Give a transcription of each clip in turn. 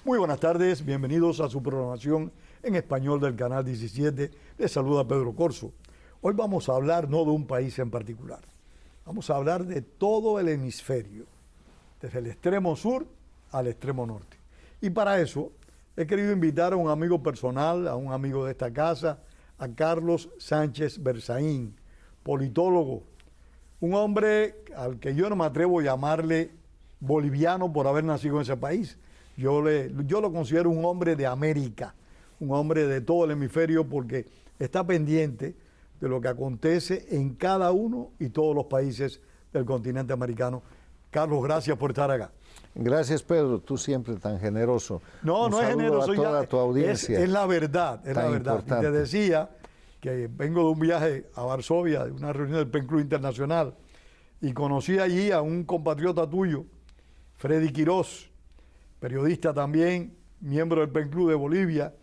Muy buenas tardes, bienvenidos a su programación en español del Canal 17. Les saluda Pedro Corso. Hoy vamos a hablar no de un país en particular, vamos a hablar de todo el hemisferio, desde el extremo sur al extremo norte. Y para eso he querido invitar a un amigo personal, a un amigo de esta casa, a Carlos Sánchez Berzaín, politólogo, un hombre al que yo no me atrevo a llamarle boliviano por haber nacido en ese país. Yo lo considero un hombre de América, un hombre de todo el hemisferio, porque está pendiente de lo que acontece en cada uno y todos los países del continente americano. Carlos, gracias por estar acá. Gracias, Pedro, tú siempre tan generoso. No, no es generoso, a toda tu audiencia. Es la verdad, es la verdad. Y te decía que vengo de un viaje a Varsovia, de una reunión del PEN Club Internacional, y conocí allí a un compatriota tuyo, Freddy Quiroz, periodista también, miembro del PEN Club de Bolivia,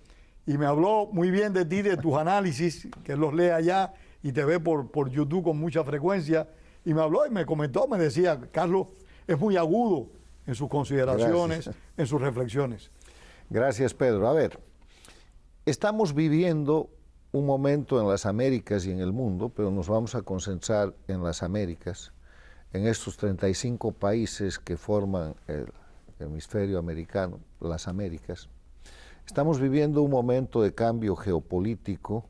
y me habló muy bien de ti, de tus análisis, que él los lee allá y te ve por YouTube con mucha frecuencia, y me habló y me comentó, me decía, Carlos es muy agudo en sus consideraciones, en sus reflexiones. Gracias, Pedro. A ver, estamos viviendo un momento en las Américas y en el mundo, pero nos vamos a concentrar en las Américas, en estos 35 países que forman el hemisferio americano, las Américas. Estamos viviendo un momento de cambio geopolítico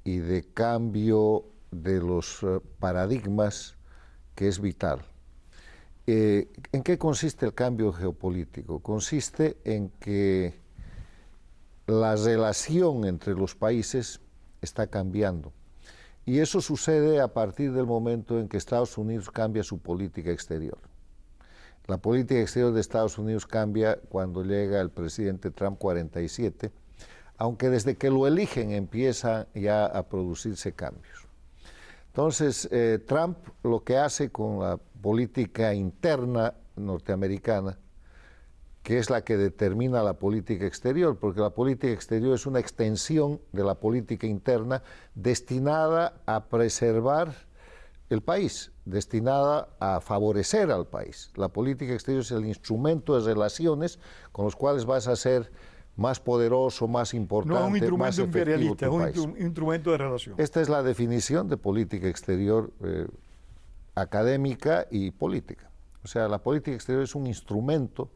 y de cambio de los paradigmas que es vital. ¿En qué consiste el cambio geopolítico? Consiste en que la relación entre los países está cambiando. Y eso sucede a partir del momento en que Estados Unidos cambia su política exterior. La política exterior de Estados Unidos cambia cuando llega el presidente Trump 47, aunque desde que lo eligen empiezan ya a producirse cambios. Entonces, Trump lo que hace con la política interna norteamericana, que es la que determina la política exterior, porque la política exterior es una extensión de la política interna destinada a preservar el país, destinada a favorecer al país. La política exterior es el instrumento de relaciones con los cuales vas a ser más poderoso, más importante, no es un instrumento más imperialista, efectivo es un instrumento de relación. Esta es la definición de política exterior académica y política. O sea, la política exterior es un instrumento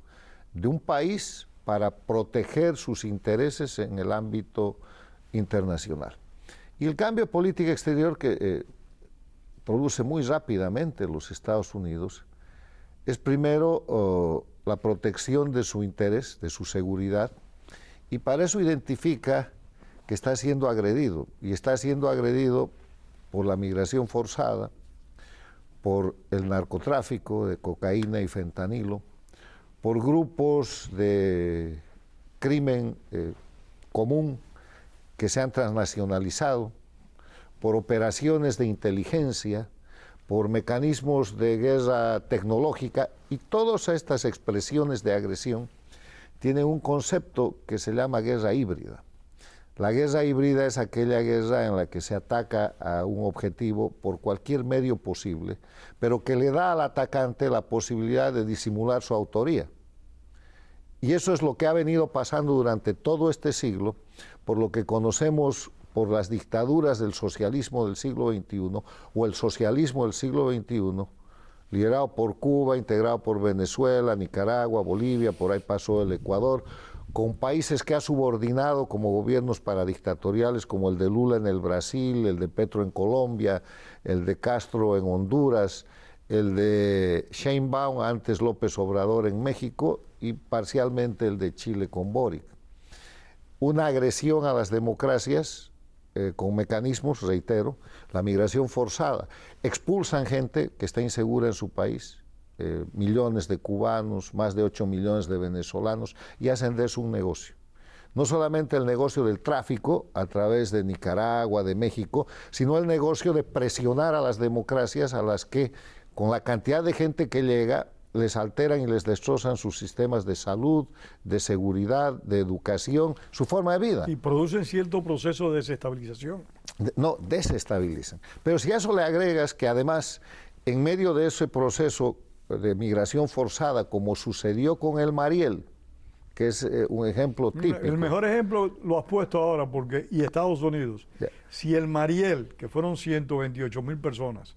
de un país para proteger sus intereses en el ámbito internacional. Y el cambio de política exterior que produce muy rápidamente los Estados Unidos es primero la protección de su interés, de su seguridad, y para eso identifica que está siendo agredido, y está siendo agredido por la migración forzada, por el narcotráfico de cocaína y fentanilo, por grupos de crimen común que se han transnacionalizado, por operaciones de inteligencia, por mecanismos de guerra tecnológica, y todas estas expresiones de agresión tienen un concepto que se llama guerra híbrida. La guerra híbrida es aquella guerra en la que se ataca a un objetivo por cualquier medio posible, pero que le da al atacante la posibilidad de disimular su autoría. Y eso es lo que ha venido pasando durante todo este siglo, por lo que conocemos por las dictaduras del socialismo del siglo XXI o el socialismo del siglo XXI, liderado por Cuba, integrado por Venezuela, Nicaragua, Bolivia, por ahí pasó el Ecuador, con países que ha subordinado como gobiernos paradictatoriales, como el de Lula en el Brasil, el de Petro en Colombia, el de Castro en Honduras, el de Sheinbaum, antes López Obrador en México, y parcialmente el de Chile con Boric. Una agresión a las democracias con mecanismos, reitero, la migración forzada. Expulsan gente que está insegura en su país, millones de cubanos, más de 8 millones de venezolanos, y hacen de eso un negocio. No solamente el negocio del tráfico a través de Nicaragua, de México, sino el negocio de presionar a las democracias a las que, con la cantidad de gente que llega, les alteran y les destrozan sus sistemas de salud, de seguridad, de educación, su forma de vida. Y producen cierto proceso de desestabilización. No, desestabilizan. Pero si a eso le agregas que además, en medio de ese proceso de migración forzada, como sucedió con el Mariel, que es un ejemplo típico. El mejor ejemplo lo has puesto ahora, porque y Estados Unidos, si el Mariel, que fueron 128,000 personas,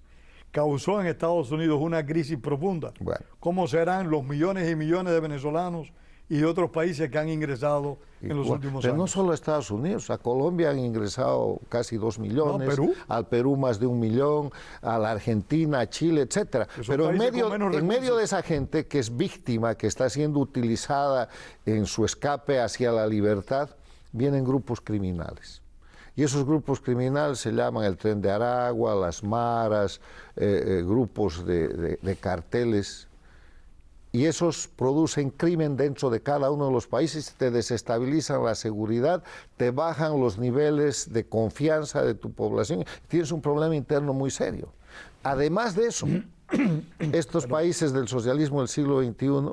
causó en Estados Unidos una crisis profunda, Bueno. ¿cómo serán los millones y millones de venezolanos y de otros países que han ingresado en los últimos Pero años? no solo a Estados Unidos, a Colombia han ingresado casi 2 millones, No, ¿Perú? al Perú más de 1 millón, a la Argentina, a Chile, etcétera. Pero en medio de esa gente que es víctima, que está siendo utilizada en su escape hacia la libertad, vienen grupos criminales. Y esos grupos criminales se llaman el Tren de Aragua, las maras, grupos de carteles. Y esos producen crimen dentro de cada uno de los países, te desestabilizan la seguridad, te bajan los niveles de confianza de tu población. Tienes un problema interno muy serio. Además de eso, estos países del socialismo del siglo XXI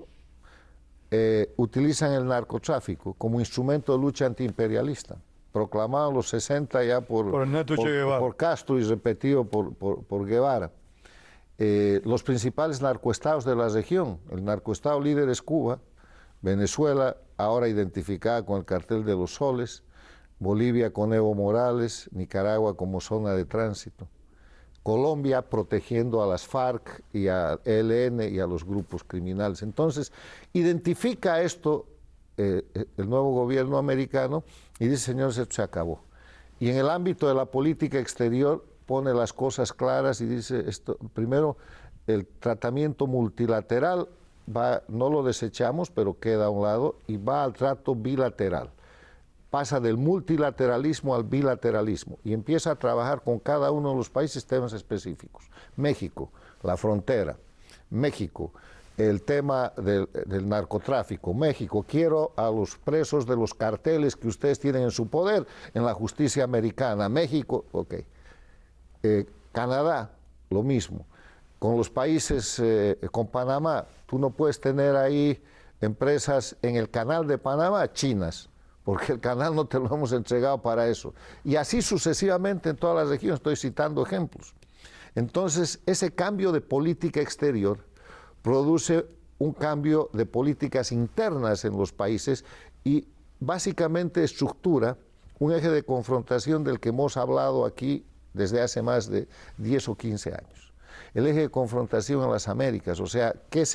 utilizan el narcotráfico como instrumento de lucha antiimperialista, proclamado en los 60 ya por Ernesto Che Guevara, por Castro y repetido por Guevara. Los principales narcoestados de la región, el narcoestado líder es Cuba, Venezuela, ahora identificada con el cartel de los soles, Bolivia con Evo Morales, Nicaragua como zona de tránsito, Colombia protegiendo a las FARC y a ELN y a los grupos criminales. Entonces, identifica esto el nuevo gobierno americano y dice, señores, esto se acabó. Y en el ámbito de la política exterior pone las cosas claras y dice, esto, primero, el tratamiento multilateral no lo desechamos, pero queda a un lado, y va al trato bilateral. Pasa del multilateralismo al bilateralismo y empieza a trabajar con cada uno de los países temas específicos. México, la frontera. México, el tema del narcotráfico. México, quiero a los presos de los carteles que ustedes tienen en su poder en la justicia americana. México, ok. Canadá, lo mismo. Con los países, con Panamá, tú no puedes tener ahí empresas en el canal de Panamá chinas, porque el canal no te lo hemos entregado para eso. Y así sucesivamente en todas las regiones, estoy citando ejemplos. Entonces, ese cambio de política exterior produce un cambio de políticas internas en los países y básicamente estructura un eje de confrontación del que hemos hablado aquí desde hace más de 10 o 15 años. El eje de confrontación en las Américas, o sea, ¿qué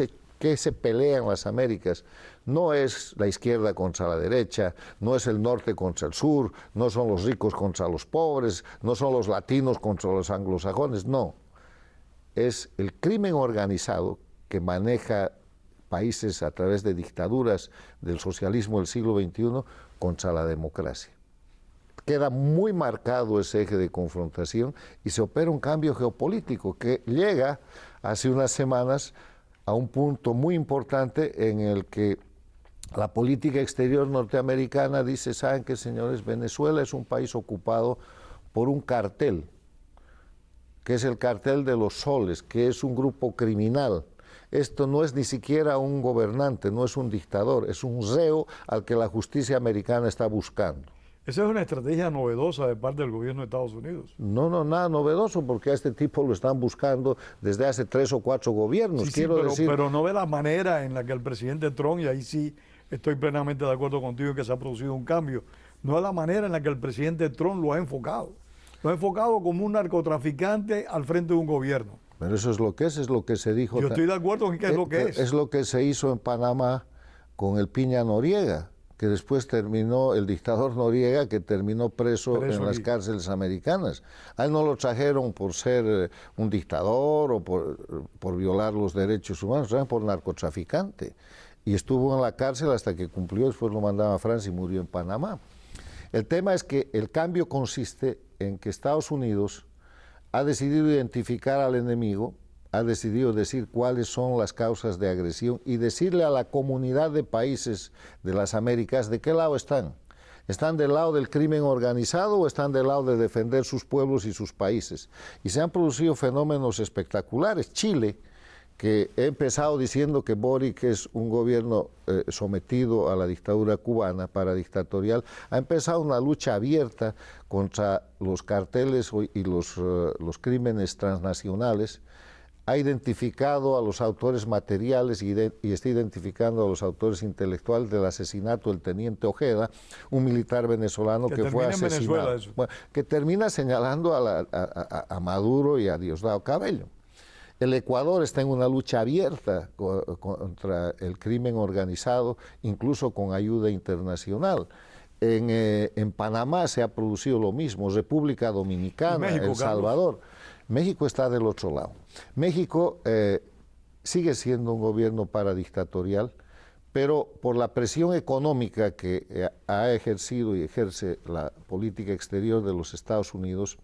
se pelea en las Américas? No es la izquierda contra la derecha, no es el norte contra el sur, no son los ricos contra los pobres, no son los latinos contra los anglosajones, no. Es el crimen organizado que maneja países a través de dictaduras del socialismo del siglo XXI contra la democracia. Queda muy marcado ese eje de confrontación y se opera un cambio geopolítico que llega hace unas semanas a un punto muy importante en el que la política exterior norteamericana dice, ¿saben qué, señores? Venezuela es un país ocupado por un cartel, que es el cartel de los soles, que es un grupo criminal. Esto no es ni siquiera un gobernante, no es un dictador, es un reo al que la justicia americana está buscando. Esa es una estrategia novedosa de parte del gobierno de Estados Unidos. No, nada novedoso, porque a este tipo lo están buscando desde hace 3 o 4 gobiernos. Sí, pero no ve la manera en la que el presidente Trump, y ahí sí estoy plenamente de acuerdo contigo en que se ha producido un cambio, no es la manera en la que el presidente Trump lo ha enfocado. Lo ha enfocado como un narcotraficante al frente de un gobierno. Pero eso es lo que se dijo. Yo estoy de acuerdo en que es lo que es. Es lo que se hizo en Panamá con el Piña Noriega, que después terminó, el dictador Noriega, que terminó preso en las cárceles americanas. A él no lo trajeron por ser un dictador o por violar los derechos humanos, lo trajeron por narcotraficante. Y estuvo en la cárcel hasta que cumplió, después lo mandaron a Francia y murió en Panamá. El tema es que el cambio consiste en que Estados Unidos ha decidido identificar al enemigo, ha decidido decir cuáles son las causas de agresión y decirle a la comunidad de países de las Américas de qué lado están. ¿Están del lado del crimen organizado o están del lado de defender sus pueblos y sus países? Y se han producido fenómenos espectaculares. Chile, que he empezado diciendo que Boric es un gobierno sometido a la dictadura cubana, paradictatorial, ha empezado una lucha abierta contra los carteles y los crímenes transnacionales. ha identificado a los autores materiales y está identificando a los autores intelectuales del asesinato del teniente Ojeda, un militar venezolano que fue asesinado. Bueno, que termina señalando a Maduro y a Diosdado Cabello. El Ecuador está en una lucha abierta contra el crimen organizado, incluso con ayuda internacional. En Panamá se ha producido lo mismo, República Dominicana, México, El Salvador. México está del otro lado. México sigue siendo un gobierno paradictatorial, pero por la presión económica que ha ejercido y ejerce la política exterior de los Estados Unidos,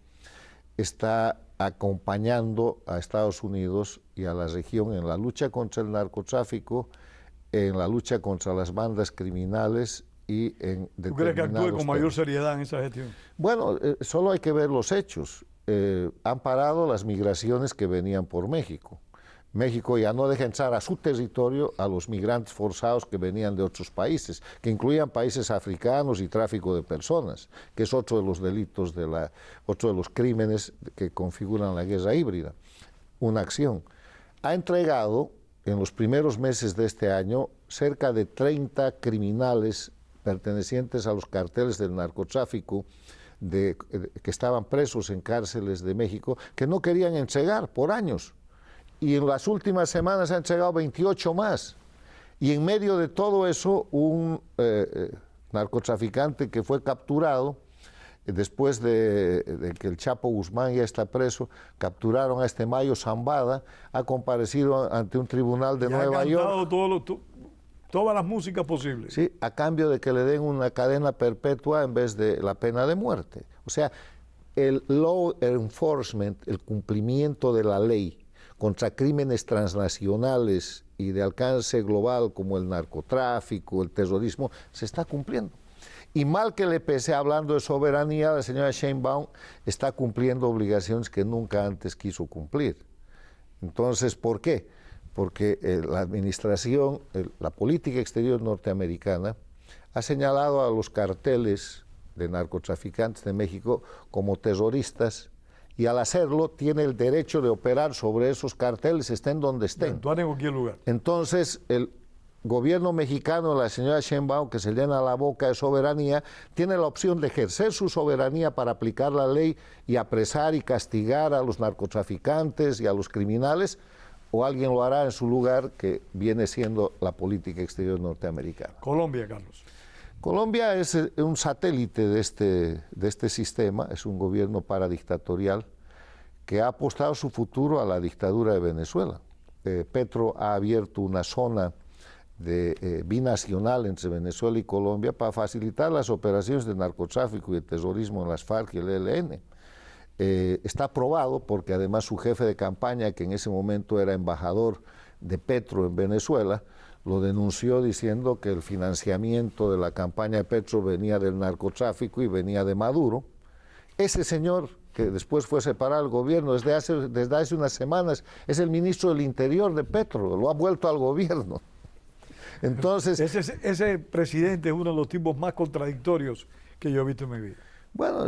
está acompañando a Estados Unidos y a la región en la lucha contra el narcotráfico, en la lucha contra las bandas criminales y en determinados ¿Tú crees que actúe con mayor temas. seriedad en esa gestión? Bueno, solo hay que ver los hechos. Han parado las migraciones que venían por México. México ya no deja entrar a su territorio a los migrantes forzados que venían de otros países, que incluían países africanos y tráfico de personas, que es otro de los delitos, otro de los crímenes que configuran la guerra híbrida. Una acción. Ha entregado en los primeros meses de este año cerca de 30 criminales pertenecientes a los carteles del narcotráfico que estaban presos en cárceles de México, que no querían entregar por años. Y en las últimas semanas han entregado 28 más. Y en medio de todo eso, un narcotraficante que fue capturado, después de que el Chapo Guzmán ya está preso, capturaron a este Mayo Zambada, ha comparecido ante un tribunal de Nueva York. Todas las músicas posibles. Sí, a cambio de que le den una cadena perpetua en vez de la pena de muerte. O sea, el law enforcement, el cumplimiento de la ley contra crímenes transnacionales y de alcance global como el narcotráfico, el terrorismo, se está cumpliendo. Y mal que le pese, hablando de soberanía, la señora Sheinbaum está cumpliendo obligaciones que nunca antes quiso cumplir. Entonces, ¿por qué? Porque la administración, la política exterior norteamericana ha señalado a los carteles de narcotraficantes de México como terroristas, y al hacerlo tiene el derecho de operar sobre esos carteles, estén donde estén. Actuar en cualquier lugar. Entonces, el gobierno mexicano, la señora Sheinbaum, que se llena la boca de soberanía, tiene la opción de ejercer su soberanía para aplicar la ley y apresar y castigar a los narcotraficantes y a los criminales, o alguien lo hará en su lugar, que viene siendo la política exterior norteamericana. Colombia, Carlos. Colombia es un satélite de este sistema, es un gobierno paradictatorial que ha apostado su futuro a la dictadura de Venezuela. Petro ha abierto una zona binacional entre Venezuela y Colombia para facilitar las operaciones de narcotráfico y de terrorismo en las FARC y el ELN. Está aprobado porque además su jefe de campaña, que en ese momento era embajador de Petro en Venezuela, lo denunció diciendo que el financiamiento de la campaña de Petro venía del narcotráfico y venía de Maduro. Ese señor, que después fue separado del gobierno desde hace unas semanas, es el ministro del Interior de Petro, lo ha vuelto al gobierno. Entonces, ese presidente es uno de los tipos más contradictorios que yo he visto en mi vida. Bueno,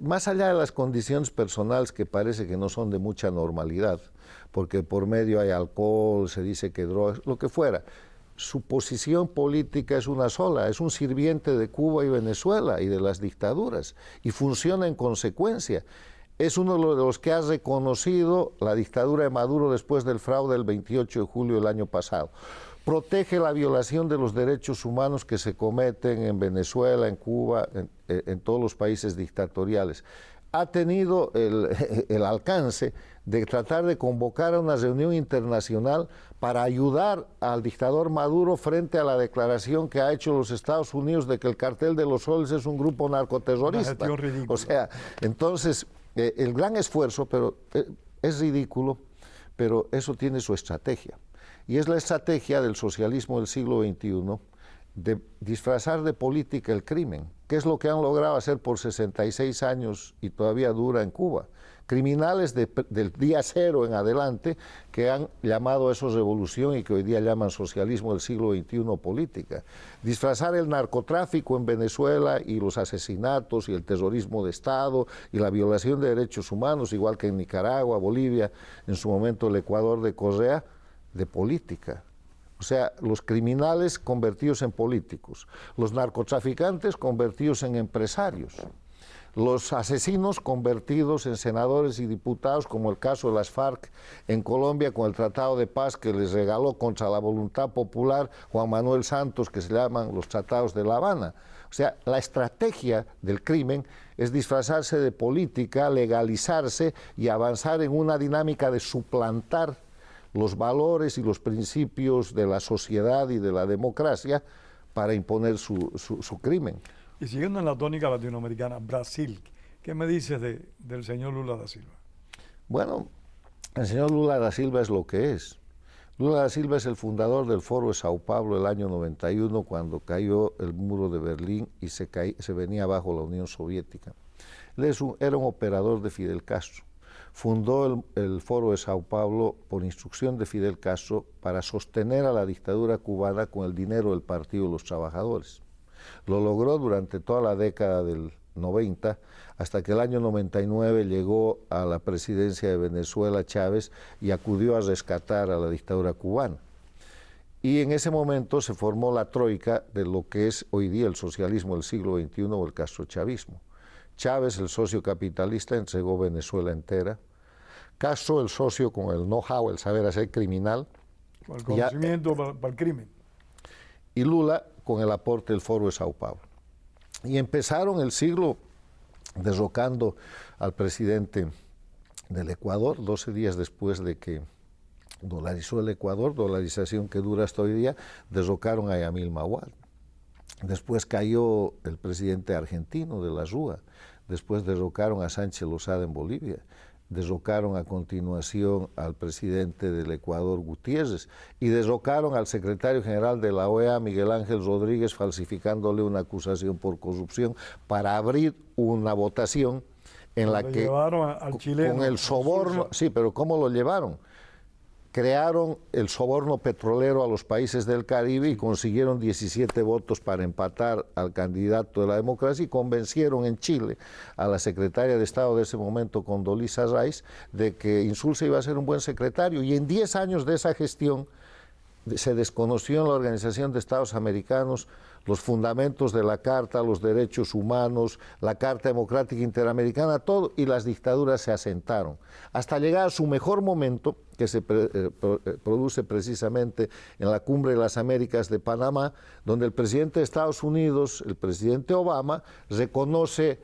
más allá de las condiciones personales que parece que no son de mucha normalidad, porque por medio hay alcohol, se dice que drogas, lo que fuera, su posición política es una sola, es un sirviente de Cuba y Venezuela y de las dictaduras, y funciona en consecuencia. Es uno de los que ha reconocido la dictadura de Maduro después del fraude del 28 de julio del año pasado. Protege la violación de los derechos humanos que se cometen en Venezuela, en Cuba, en todos los países dictatoriales. Ha tenido el alcance de tratar de convocar a una reunión internacional para ayudar al dictador Maduro frente a la declaración que ha hecho los Estados Unidos de que el Cartel de los Soles es un grupo narcoterrorista. O sea, entonces, el gran esfuerzo, pero es ridículo, pero eso tiene su estrategia. Y es la estrategia del socialismo del siglo XXI de disfrazar de política el crimen, que es lo que han logrado hacer por 66 años y todavía dura en Cuba. criminales del día cero en adelante que han llamado eso revolución y que hoy día llaman socialismo del siglo XXI política. Disfrazar el narcotráfico en Venezuela y los asesinatos y el terrorismo de Estado y la violación de derechos humanos, igual que en Nicaragua, Bolivia, en su momento el Ecuador de Correa, de política. O sea, los criminales convertidos en políticos, los narcotraficantes convertidos en empresarios, los asesinos convertidos en senadores y diputados, como el caso de las FARC en Colombia con el Tratado de Paz que les regaló contra la voluntad popular Juan Manuel Santos, que se llaman los Tratados de La Habana. O sea, la estrategia del crimen es disfrazarse de política, legalizarse y avanzar en una dinámica de suplantar los valores y los principios de la sociedad y de la democracia para imponer su crimen. Y siguiendo en la tónica latinoamericana, Brasil, ¿qué me dices del señor Lula da Silva? Bueno, el señor Lula da Silva es lo que es. Lula da Silva es el fundador del Foro de Sao Paulo el año 91, cuando cayó el muro de Berlín y se venía abajo la Unión Soviética. Él era un operador de Fidel Castro. Fundó el Foro de Sao Paulo por instrucción de Fidel Castro para sostener a la dictadura cubana con el dinero del Partido de los Trabajadores. Lo logró durante toda la década del 90, hasta que el año 99 llegó a la presidencia de Venezuela Chávez y acudió a rescatar a la dictadura cubana. Y en ese momento se formó la troika de lo que es hoy día el socialismo del siglo XXI o el castrochavismo. Chávez, el socio capitalista, entregó Venezuela entera. Castro, el socio con el know-how, el saber hacer criminal. Con el conocimiento para el crimen. Y Lula con el aporte del Foro de Sao Paulo. Y empezaron el siglo derrocando al presidente del Ecuador, 12 días después de que dolarizó el Ecuador, dolarización que dura hasta hoy día, derrocaron a Yamil Mahuad. Después cayó el presidente argentino de la Rúa, después derrocaron a Sánchez Lozada en Bolivia, derrocaron a continuación al presidente del Ecuador, Gutiérrez, y derrocaron al secretario general de la OEA, Miguel Ángel Rodríguez, falsificándole una acusación por corrupción para abrir una votación en la que llevaron al chileno, con el soborno, sí, pero ¿cómo lo llevaron? Crearon el soborno petrolero a los países del Caribe y consiguieron 17 votos para empatar al candidato de la democracia y convencieron en Chile a la secretaria de Estado de ese momento, Condoleezza Rice, de que Insulza iba a ser un buen secretario. Y en 10 años de esa gestión se desconoció en la Organización de Estados Americanos los fundamentos de la Carta, los derechos humanos, la Carta Democrática Interamericana, todo, y las dictaduras se asentaron, hasta llegar a su mejor momento, que se produce precisamente en la Cumbre de las Américas de Panamá, donde el presidente de Estados Unidos, el presidente Obama, reconoce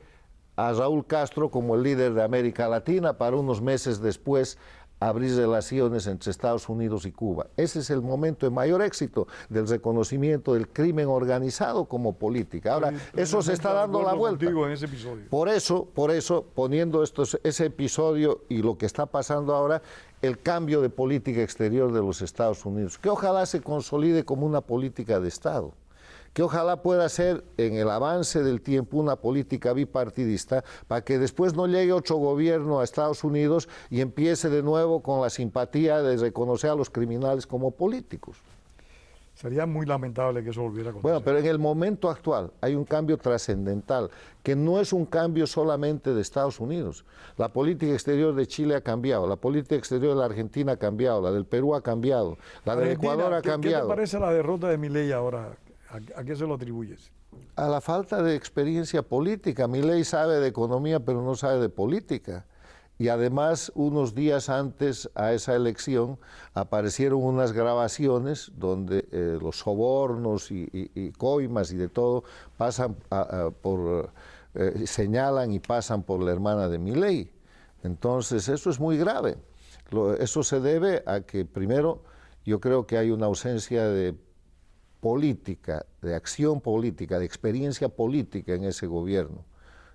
a Raúl Castro como el líder de América Latina, para unos meses después abrir relaciones entre Estados Unidos y Cuba. Ese es el momento de mayor éxito del reconocimiento del crimen organizado como política. Ahora, eso se está dando la vuelta. En ese episodio. Por eso, poniendo ese episodio y lo que está pasando ahora, el cambio de política exterior de los Estados Unidos, que ojalá se consolide como una política de Estado, que ojalá pueda ser en el avance del tiempo una política bipartidista para que después no llegue otro gobierno a Estados Unidos y empiece de nuevo con la simpatía de reconocer a los criminales como políticos. Sería muy lamentable que eso volviera a acontecer. Bueno, pero en el momento actual hay un cambio trascendental, que no es un cambio solamente de Estados Unidos. La política exterior de Chile ha cambiado, la política exterior de la Argentina ha cambiado, la del Perú ha cambiado, la del Ecuador ha cambiado. ¿Qué te parece la derrota de Milei ahora? ¿A qué se lo atribuyes? A la falta de experiencia política. Milei sabe de economía, pero no sabe de política. Y además, unos días antes a esa elección, aparecieron unas grabaciones donde los sobornos y coimas y de todo pasan señalan y pasan por la hermana de Milei. Entonces, eso es muy grave. Eso se debe a que, primero, yo creo que hay una ausencia de política, de acción política, de experiencia política en ese gobierno.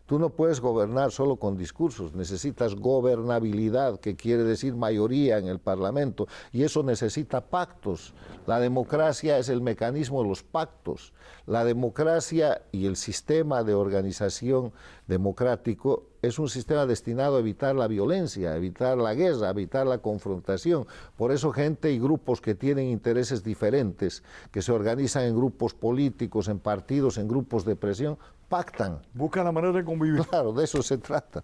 Tú no puedes gobernar solo con discursos, necesitas gobernabilidad, que quiere decir mayoría en el Parlamento, y eso necesita pactos. La democracia es el mecanismo de los pactos. La democracia y el sistema de organización democrático es un sistema destinado a evitar la violencia, a evitar la guerra, a evitar la confrontación. Por eso gente y grupos que tienen intereses diferentes, que se organizan en grupos políticos, en partidos, en grupos de presión, pactan. Buscan la manera de convivir. Claro, de eso se trata.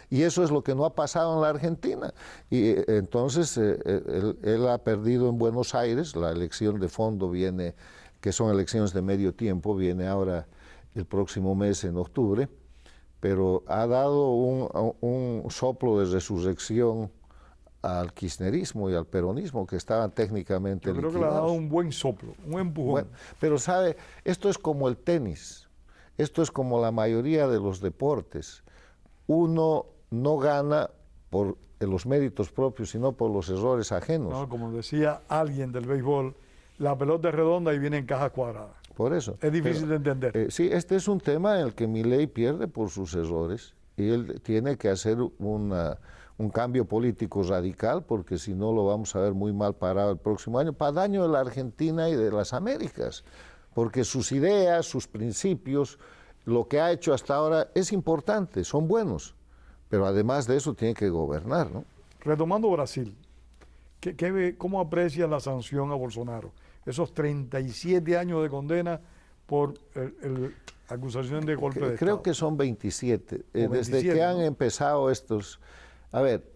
Y eso es lo que no ha pasado en la Argentina. Y entonces él ha perdido en Buenos Aires, la elección de fondo viene, que son elecciones de medio tiempo, viene ahora el próximo mes en octubre, pero ha dado un soplo de resurrección al kirchnerismo y al peronismo, que estaban técnicamente liquidados. Yo creo que le ha dado un buen soplo, un empujón. Bueno, pero sabe, esto es como el tenis, esto es como la mayoría de los deportes. Uno no gana por los méritos propios, sino por los errores ajenos. No, como decía alguien del béisbol, la pelota es redonda y viene en cajas cuadradas. Por eso. Es difícil de entender. Sí, este es un tema en el que Milei pierde por sus errores y él tiene que hacer un cambio político radical, porque si no lo vamos a ver muy mal parado el próximo año, para daño de la Argentina y de las Américas, porque sus ideas, sus principios, lo que ha hecho hasta ahora es importante, son buenos, pero además de eso tiene que gobernar, ¿no? Retomando Brasil, ¿cómo aprecia la sanción a Bolsonaro? Esos 37 años de condena por acusación de golpe de Estado. Creo que son 27. 27, desde que han empezado estos... A ver,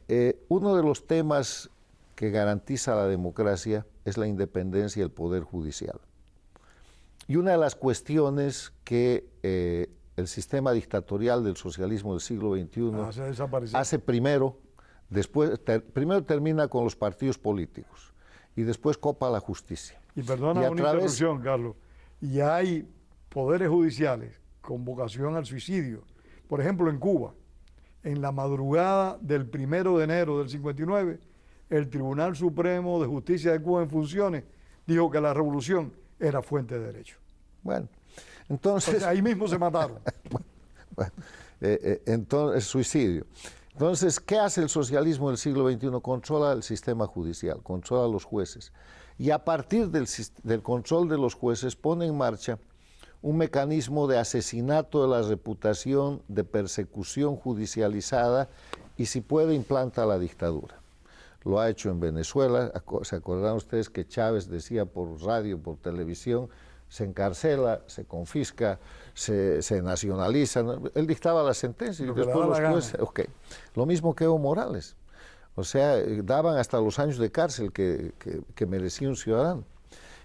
uno de los temas que garantiza la democracia es la independencia del Poder Judicial. Y una de las cuestiones que el sistema dictatorial del socialismo del siglo XXI hace primero termina con los partidos políticos y después copa la justicia. Y perdona una interrupción, Carlos, y hay poderes judiciales con vocación al suicidio. Por ejemplo, en Cuba, en la madrugada del 1 de enero del 59, el Tribunal Supremo de Justicia de Cuba en funciones dijo que la revolución era fuente de derecho. Bueno, entonces... O sea, ahí mismo se mataron. Entonces, suicidio. Entonces, ¿qué hace el socialismo del siglo XXI? Controla el sistema judicial, controla a los jueces. Y a partir del control de los jueces pone en marcha un mecanismo de asesinato de la reputación, de persecución judicializada y, si puede, implanta la dictadura. Lo ha hecho en Venezuela. ¿Se acordarán ustedes que Chávez decía por radio, por televisión, se encarcela, se confisca, se nacionaliza? Él dictaba la sentencia y después los jueces... Okay. Lo mismo que Evo Morales. O sea, daban hasta los años de cárcel que merecía un ciudadano.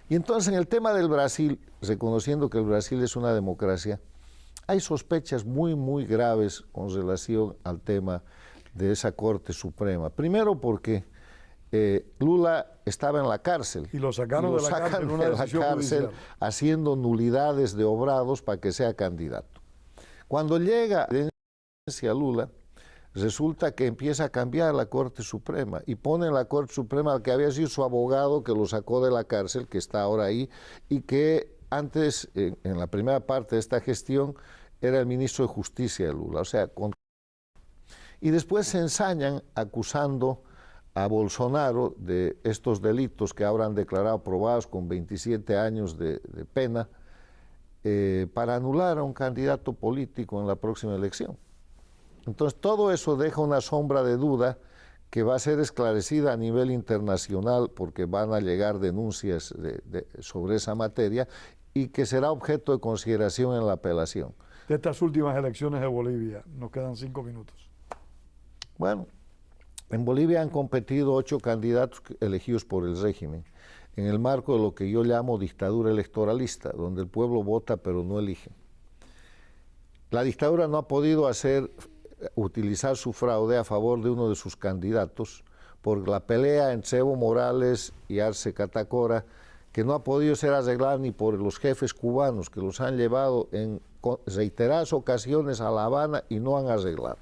Y entonces, en el tema del Brasil, reconociendo que el Brasil es una democracia, hay sospechas muy, muy graves con relación al tema de esa Corte Suprema. Primero porque Lula estaba en la cárcel. Y lo sacaron de la cárcel haciendo nulidades de obrados para que sea candidato. Cuando llega a Lula, resulta que empieza a cambiar la Corte Suprema y pone en la Corte Suprema al que había sido su abogado, que lo sacó de la cárcel, que está ahora ahí, y que antes, en la primera parte de esta gestión, era el ministro de Justicia de Lula. O sea, y después se ensañan acusando a Bolsonaro de estos delitos que ahora han declarado probados con 27 años de pena para anular a un candidato político en la próxima elección. Entonces, todo eso deja una sombra de duda que va a ser esclarecida a nivel internacional, porque van a llegar denuncias sobre esa materia y que será objeto de consideración en la apelación. De estas últimas elecciones de Bolivia, nos quedan 5 minutos. Bueno, en Bolivia han competido 8 candidatos elegidos por el régimen, en el marco de lo que yo llamo dictadura electoralista, donde el pueblo vota pero no elige. La dictadura no ha podido utilizar su fraude a favor de uno de sus candidatos por la pelea entre Evo Morales y Arce Catacora, que no ha podido ser arreglada ni por los jefes cubanos, que los han llevado en reiteradas ocasiones a La Habana y no han arreglado.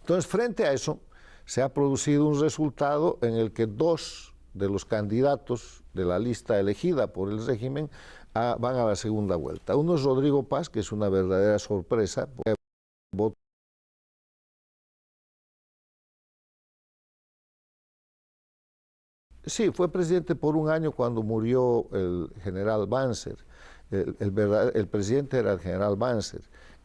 Entonces, frente a eso, se ha producido un resultado en el que 2 de los candidatos de la lista elegida por el régimen van a la segunda vuelta. Uno es Rodrigo Paz, que es una verdadera sorpresa. Sí, fue presidente por un año cuando murió el general Banzer. El presidente era el general Banzer.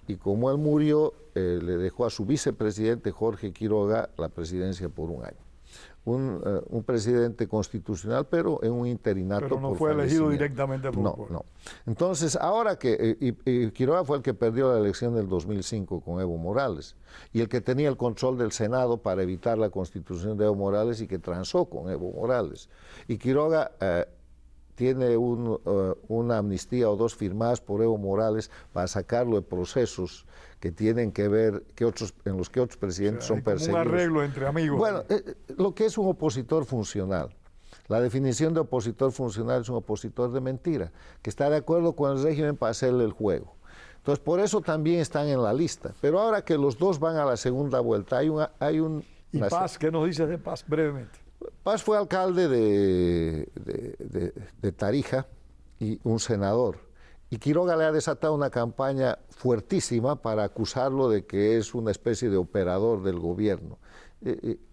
y como él murió, le dejó a su vicepresidente Jorge Quiroga la presidencia por un año. Un presidente constitucional, pero en un interinato. Pero no fue elegido directamente por el pueblo. No. Entonces, ahora que y Quiroga fue el que perdió la elección del 2005 con Evo Morales, y el que tenía el control del Senado para evitar la constitución de Evo Morales y que transó con Evo Morales. Y Quiroga tiene una amnistía o dos firmadas por Evo Morales para sacarlo de procesos que tienen que ver en los que otros presidentes son perseguidos. Un arreglo entre amigos. Bueno, lo que es un opositor funcional. La definición de opositor funcional es un opositor de mentira, que está de acuerdo con el régimen para hacerle el juego. Entonces, por eso también están en la lista. Pero ahora que los dos van a la segunda vuelta, ¿Y Paz? ¿Qué nos dices de Paz brevemente? Paz fue alcalde de Tarija y un senador. Y Quiroga le ha desatado una campaña fuertísima para acusarlo de que es una especie de operador del gobierno.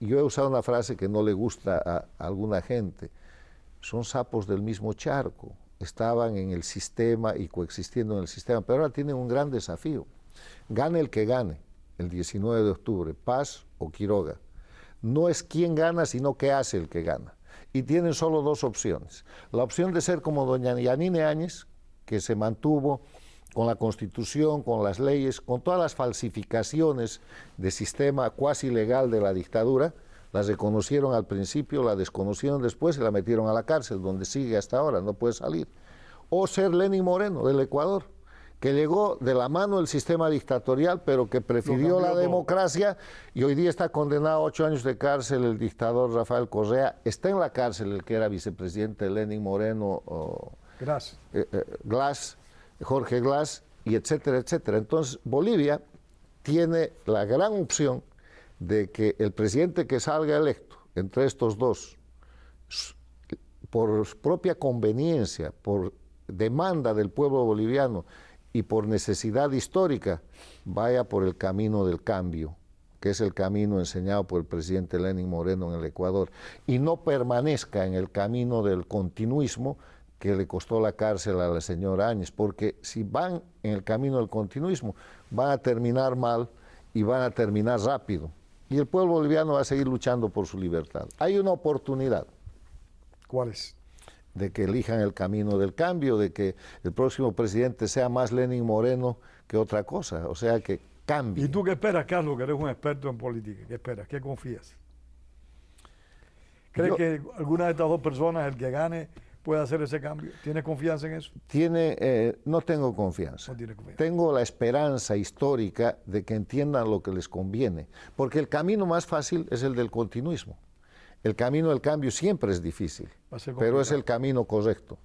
Yo he usado una frase que no le gusta a alguna gente. Son sapos del mismo charco. Estaban en el sistema y coexistiendo en el sistema, pero ahora tienen un gran desafío. Gane el que gane el 19 de octubre, Paz o Quiroga. No es quién gana, sino qué hace el que gana. Y tienen solo dos opciones. La opción de ser como doña Yanine Áñez, que se mantuvo con la Constitución, con las leyes, con todas las falsificaciones de sistema cuasi legal de la dictadura, las reconocieron al principio, la desconocieron después y la metieron a la cárcel, donde sigue hasta ahora, no puede salir. O ser Lenín Moreno, del Ecuador, que llegó de la mano del sistema dictatorial, pero que prefirió la democracia y hoy día está condenado a 8 años de cárcel el dictador Rafael Correa. Está en la cárcel el que era vicepresidente Lenín Moreno, Jorge Glass, y etcétera, etcétera. Entonces, Bolivia tiene la gran opción de que el presidente que salga electo entre estos dos, por propia conveniencia, por demanda del pueblo boliviano y por necesidad histórica, vaya por el camino del cambio, que es el camino enseñado por el presidente Lenín Moreno en el Ecuador, y no permanezca en el camino del continuismo que le costó la cárcel a la señora Áñez, porque si van en el camino del continuismo, van a terminar mal y van a terminar rápido. Y el pueblo boliviano va a seguir luchando por su libertad. Hay una oportunidad. ¿Cuál es? De que elijan el camino del cambio, de que el próximo presidente sea más Lenín Moreno que otra cosa, o sea, que cambie. ¿Y tú qué esperas, Carlos, que eres un experto en política? ¿Qué esperas? ¿Qué confías? ¿Crees que alguna de estas dos personas, el que gane, puede hacer ese cambio? ¿Tienes confianza en eso? No tengo confianza. No tiene confianza. Tengo la esperanza histórica de que entiendan lo que les conviene, porque el camino más fácil es el del continuismo. El camino del cambio siempre es difícil, pero es el camino correcto.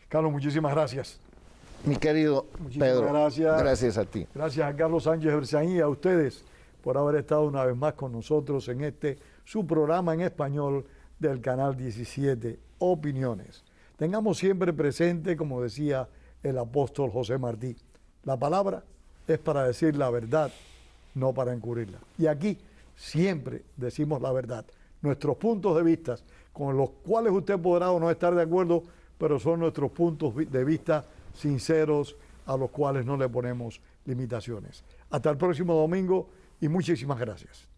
Carlos, muchísimas gracias. Mi querido Pedro, gracias a ti. Gracias a Carlos Sánchez Berzaín y a ustedes por haber estado una vez más con nosotros en su programa en español del Canal 17, Opiniones. Tengamos siempre presente, como decía el apóstol José Martí, la palabra es para decir la verdad, no para encubrirla. Y aquí siempre decimos la verdad. Nuestros puntos de vista, con los cuales usted podrá o no estar de acuerdo, pero son nuestros puntos de vista sinceros a los cuales no le ponemos limitaciones. Hasta el próximo domingo y muchísimas gracias.